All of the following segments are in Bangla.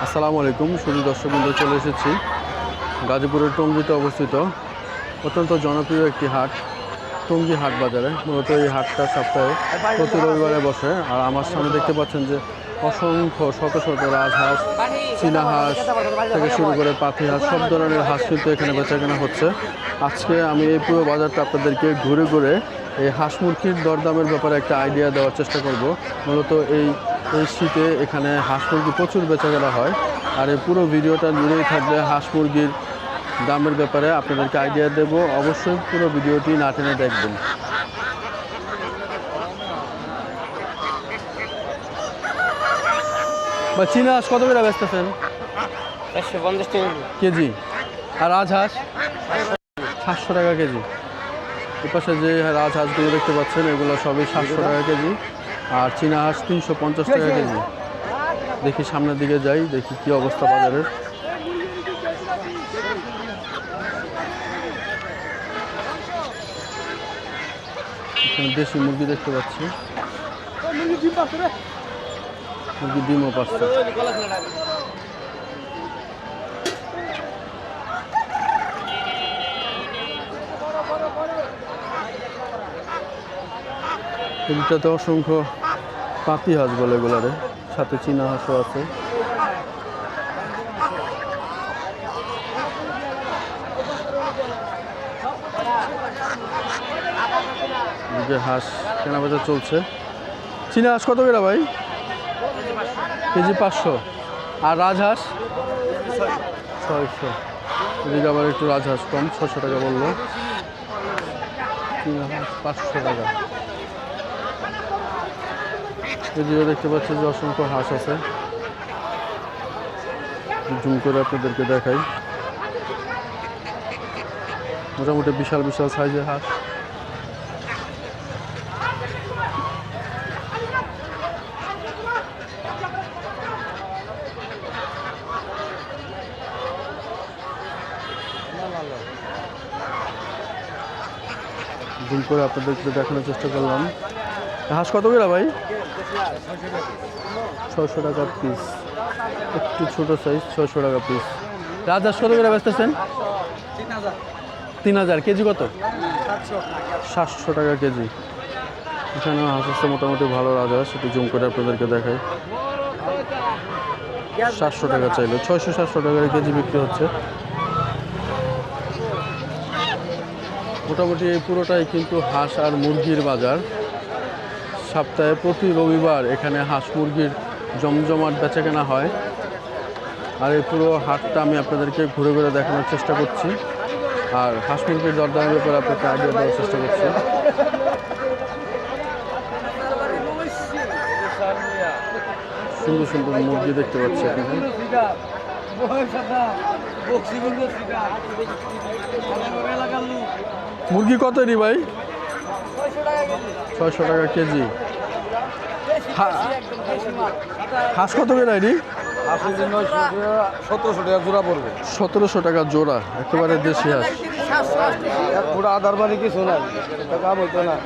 আসসালামু আলাইকুম শুধু দর্শকবৃন্দ, চলে এসেছি গাজীপুরের টঙ্গীতে অবস্থিত অত্যন্ত জনপ্রিয় একটি হাট, টঙ্গী হাট বাজারে। মূলত এই হাটটা সপ্তাহে প্রতি রবিবারে বসে। আর আমার সামনে দেখতে পাচ্ছেন যে অসংখ্য শত শত রাজহাঁস, চীনা হাঁস থেকে শুরু করে পাতি হাঁস, সব ধরনের হাঁস কিন্তু এখানে বেচাকেনা হচ্ছে। আজকে আমি এই পুরো বাজারটা আপনাদেরকে ঘুরে ঘুরে এই হাঁস মুরগির দরদামের ব্যাপারে একটা আইডিয়া দেওয়ার চেষ্টা করব। মূলত এই শীতে এখানে হাঁস মুরগি প্রচুর বেচাকেনা হয়। আর এই পুরো ভিডিওটা জুড়েই থাকবে হাঁস মুরগির দামের ব্যাপারে আপনাদেরকে আইডিয়া দেব। অবশ্যই পুরো ভিডিওটি না টেনে দেখবেন। বা চীনা হাঁস কত করে বেচতেছেন? 150 টাকা কেজি। আর রাজহাঁস 700 টাকা কেজি। এপাশে যে রাজহাঁসগুলো দেখতে পাচ্ছেন এগুলো সবই 700 টাকা কেজি। আর চীনা হাঁস 350 টাকা কেজি। দেখি সামনের দিকে যাই, দেখি কি অবস্থা বাজারের। এখানে দেশি মুরগি দেখতে পাচ্ছি, মুরগি ডিমও পাচ্ছে। এদিকটাতে অসংখ্য পাতি হাঁস বলে এগুলারে, সাথে চীনা হাঁসও আছে। এদিকে হাঁস কেনাবেচা চলছে। চীনা হাঁস কত করে ভাই? কেজি 500। আর রাজহাঁস 600। এদিকে আবার একটু রাজহাঁস কম, 600 টাকা বললো। চীনা হাঁস 500 টাকা। এদিকে দেখতে পাচ্ছি যে অসংখ্য হাঁস আছে, জুম করে আপনাদেরকে দেখাই। মোটামুটি বিশাল বিশাল সাইজের হাঁস। জুম করে আপনাদেরকে দেখানোর চেষ্টা করলাম। হাঁস কত করে ভাই? 600 টাকা পিস। একটু ছোট সাইজ, 600 টাকা পিস। রাজহাঁস কত করে বেচতেছেন? 3000। কেজি কত? 700 টাকা কেজি। এখানে হাঁস আছে মোটামুটি ভালো রাজহাঁস, একটু জুম করে আপনাদেরকে দেখাই। 700 টাকা চাইলো, 600-700 টাকার কেজি বিক্রি হচ্ছে। মোটামুটি এই পুরোটাই কিন্তু হাঁস আর মুরগির বাজার। সপ্তাহে প্রতি রবিবার এখানে হাঁস মুরগির জমজমাট বেচাকেনা হয়। আর এই পুরো হাটটা আমি আপনাদেরকে ঘুরে ঘুরে দেখানোর চেষ্টা করছি, আর হাঁস মুরগির দরদামের ব্যাপারে আপনাকে আইডিয়া দেওয়ার চেষ্টা করছি। সুন্দর সুন্দর মুরগি দেখতে পাচ্ছি এখানে। মুরগি কত রি ভাই? 600 টাকা কেজি। হাঁস কত করে রি? 1700 টাকা জোড়া পড়বে। 1700 টাকা জোড়া, একেবারে দেশি হাঁস। পুরো আধার বাড়ি কিছু নাই, কাম হইতো না।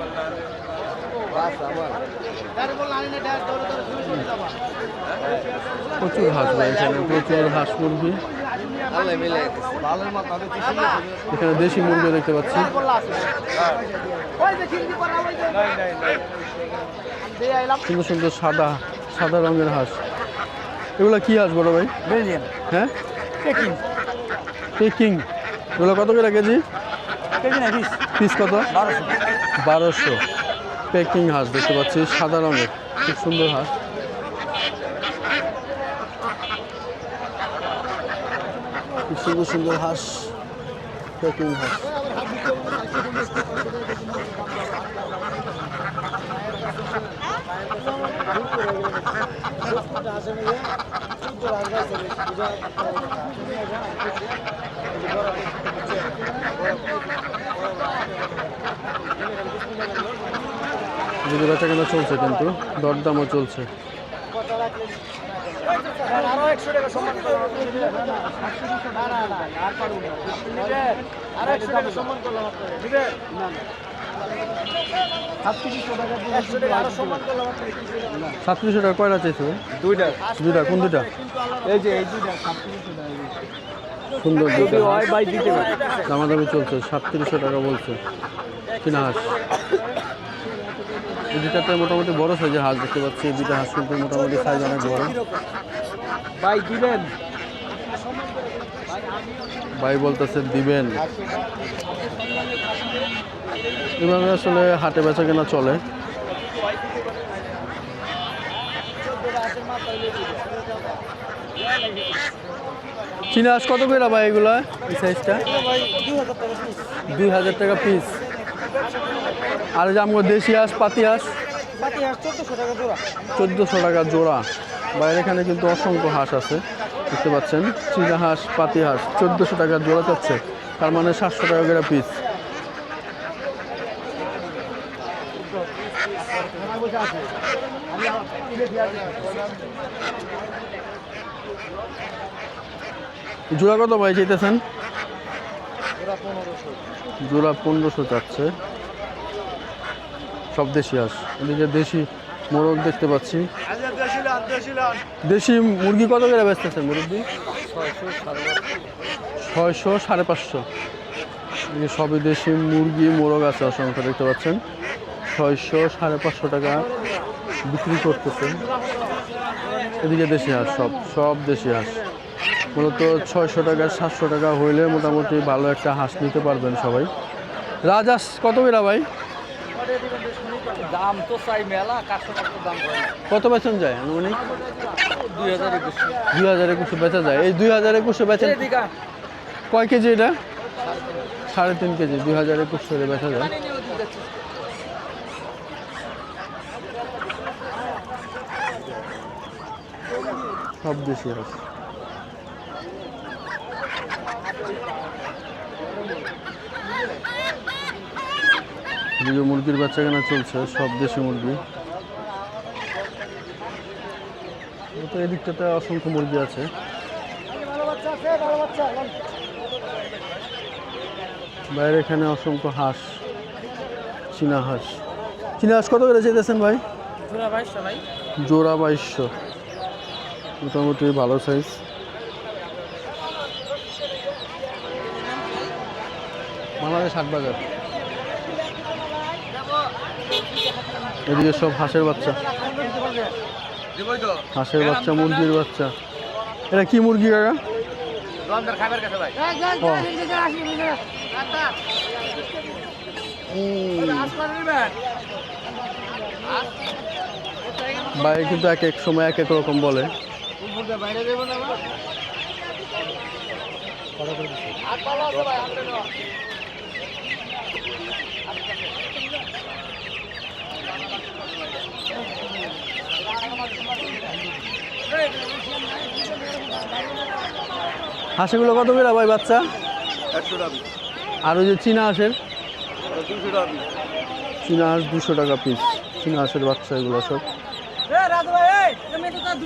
প্রচুর হাঁস ভাই এখানে, প্রচুর হাঁস মুরগি। এখানে দেশি মুরগি দেখতে পাচ্ছি। সুন্দর সুন্দর সাদা সাদা রঙের হাঁস। এগুলো কি হাঁস বড় ভাই? বেলজিয়াম। হ্যাঁ, পেকিং। পেকিং। এগুলো কত করে কেজি? কেজি না পিস। পিস কত? 1200। 1200। পেকিং হাঁস দেখতে পাচ্ছি, সাদা রঙের, খুব সুন্দর হাঁস। খুব সুন্দর সুন্দর হাঁস, পেকিং হাঁস। যদি বেচা কেনা চলছে, কিন্তু দরদামও চলছে। আরো 100 টাকা সম্মান করলাম আরো 100 টাকা সম্মান করলাম আপনাকে দিবে না 3700 টাকা 100 টাকা আরো সম্মান করলাম আপনাকে 3700 টাকা কয়টা চাইছো? দুইটা কোন দুইটা? এই যে এই দুইটা 3700 টাকা সুন্দর দুইটা হয় ভাই দিতে পারে দামাদামি চলছে। 3700 টাকা বলছে কিনা হাঁস। এই দুটাতে মোটামুটি বড় সাইজের হাঁস দেখতে পাচ্ছি। এই দুটা হাঁস কিন্তু মোটামুটি সাইজ অনেক বড়। ভাই দিবেন ভাই বলতেছে দিবেন। এভাবে আসলে হাটে বেচা কেনা চলে। চীনা হাঁস কত করে ভাই এগুলা? এই সাইজটা 2000 টাকা পিস। আর যে আমার দেশি হাঁস, পাতি হাঁস 1400 টাকা জোড়া 1400 টাকা জোড়া। বাইরে এখানে কিন্তু অসংখ্য হাঁস আছে দেখতে পাচ্ছেন। চীনা হাঁস, পাতি হাঁস 1400 টাকা জোড়া চাচ্ছে, তার মানে 700 টাকা করে পিস। জোড়া কত ভাই চাইতেছেন? জোড়া 1500 চাচ্ছে। সব দেশি হাঁস। এদিকে দেশি মোরগ দেখতে পাচ্ছি। দেশি মুরগি কত করে বেচতেছেন মুরগি? 600, 550। এদিকে সবই দেশি মুরগি, মোরগ আছে অসংখ্য দেখতে পাচ্ছেন। 600, 550 টাকা বিক্রি করতেছে। এদিকে দেশি হাঁস, সব দেশি হাঁস। মূলত 600 টাকা 700 টাকা হইলে মোটামুটি ভালো একটা হাঁস নিতে পারবেন সবাই। রাজহাঁস কত করে ভাই? দাম তো চাই মেলা কাস্টমার তো দাম করে কত বেচন যায় আনুমানিক? 2021 2021 বেচা যায়। এই 2021 বেচেন কয় কেজি এটা? 3.5 কেজি। 2021 করে বেচা যায়। সব দেশি হাঁস। এদিকে মুরগির বাচ্চা কেনা চলছে, সব দেশি মুরগি। তো এদিকটাতে অসংখ্য মুরগি আছে। বাইরে এখানে অসংখ্য হাঁস, চীনা হাঁস। চীনা হাঁস কত করে চাইতেছেন ভাই? জোড়া 2200। মোটামুটি ভালো সাইজ। বাংলাদেশ হাট বাজার। এদিকে সব হাঁসের বাচ্চা, মুরগির বাচ্চা। এটা কি মুরগি কাকা? ভাই কিন্তু এক এক সময় এক এক রকম বলে। হাঁসগুলো কত করে ভাই বাচ্চা? 100 টাকা আর ওই যে চীনা হাঁসের? 200 টাকা চীনা হাঁস 200 টাকা পিস। চীনা হাঁসের বাচ্চা এগুলো সব।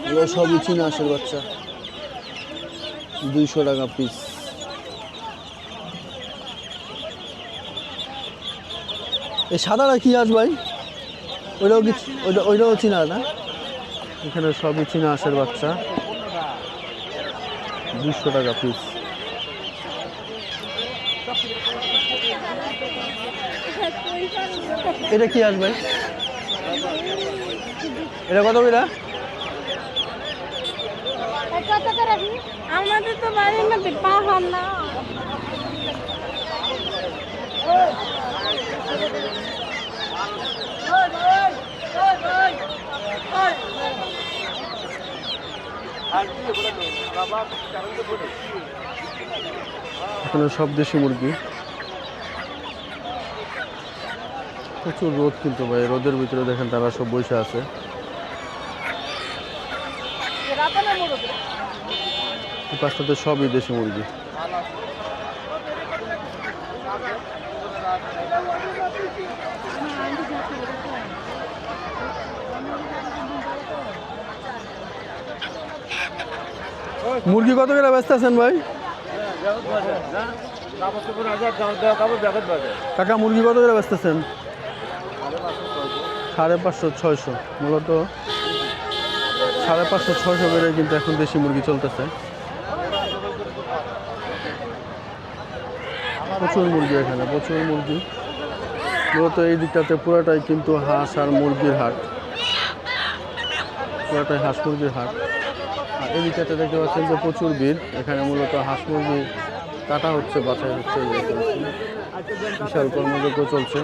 এগুলো সবই চীনা হাঁসের বাচ্চা, 200 টাকা পিস। এই সাদাটা কি হাঁস ভাই? ওইটাও কি? ওইটাও চীনা না? এখানে সবই চীনা হাঁসের বাচ্চা, 200 টাকা পিস। এটা কি হাঁস ভাই? এটা কত করে? আমাদের তো বাড়ির মধ্যে পাহাড় না। এখানে সব দেশি মুরগি। প্রচুর রোদ কিন্তু ভাই, রোদের ভিতরে দেখেন তারা সব বসে আছে। এই পাঁচটাতে সবই দেশি মুরগি। মুরগি কত করে ব্যস্ত আছেন ভাই? কাকা মুরগি কত করে ব্যস্ত আছেন? 550 600, মূলত 550 600 করে কিন্তু এখন দেশি মুরগি চলতেছে। প্রচুর মুরগি এখানে, প্রচুর মুরগি। মূলত এই দিকটাতে পুরোটাই কিন্তু হাঁস আর মুরগির হাট, পুরোটাই হাঁস মুরগির হাট। আর এই দিকটাতে দেখতে পাচ্ছেন যে প্রচুর ভিড়। এখানে মূলত হাঁস মুরগি কাটা হচ্ছে, বাছাই হচ্ছে, বিশাল কর্মযজ্ঞ চলছে।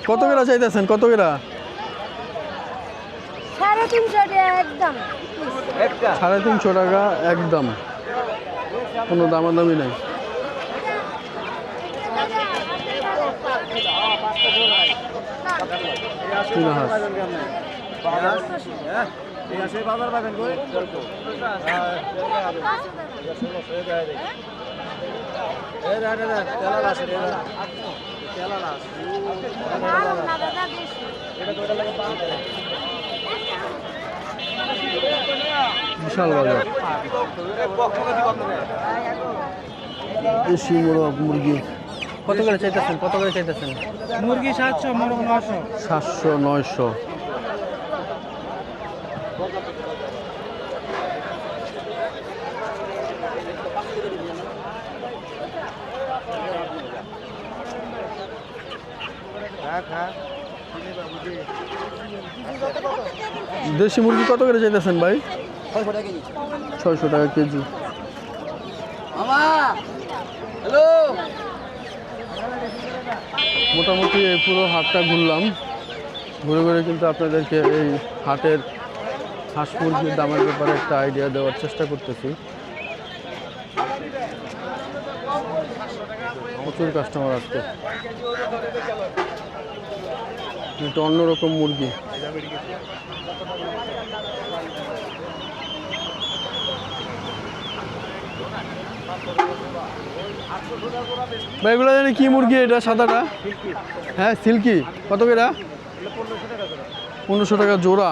কত করে চাইতেছেন? কত করে? 350 টাকা একদম, কোনো দামাদামি নাই। চীনা হাঁস বিশাল বাজার। দেশি মোরগ মুরগি কত করে চাইতেছেন? কত করে চাইতেছেন? মুরগি 700, মোরগ 900। 700 900। দেশি মুরগি কত করে চাইতেছেন ভাই? 600 টাকা কেজি। মোটামুটি এই পুরো হাটটা ঘুরলাম, ঘুরে ঘুরে কিন্তু আপনাদেরকে এই হাটের হাঁস মুরগির দামের ব্যাপারে একটা আইডিয়া দেওয়ার চেষ্টা করতেছি। প্রচুর কাস্টমার আসছে, একটু অন্যরকম মুরগি। ভাই এগুলো জানি কি মুরগি? এটা সাদাটা? হ্যাঁ সিল্কি। কত করে? 1500 টাকা জোড়া।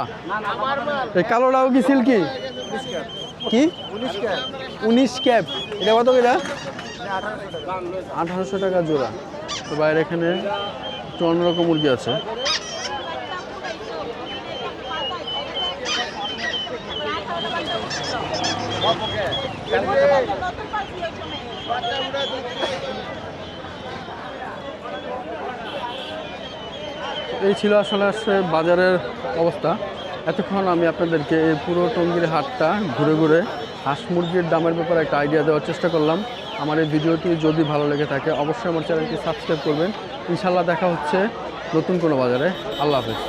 এই কালোটাও কি সিল্কি? কি 19 ক্যাপ? এটা কত করে? 1800 টাকা জোড়া। তো বাইরে এখানে একটু অন্যরকম মুরগি আছে। এই ছিল আসলে বাজারের অবস্থা। এতক্ষণ আমি আপনাদেরকে এই পুরো টঙ্গীর হাটটা ঘুরে ঘুরে হাঁস মুরগির দামের ব্যাপারে একটা আইডিয়া দেওয়ার চেষ্টা করলাম। আমার এই ভিডিওটি যদি ভালো লেগে থাকে অবশ্যই আমার চ্যানেলটি সাবস্ক্রাইব করবেন। ইনশাল্লাহ দেখা হচ্ছে নতুন কোনো বাজারে। আল্লাহ হাফেজ।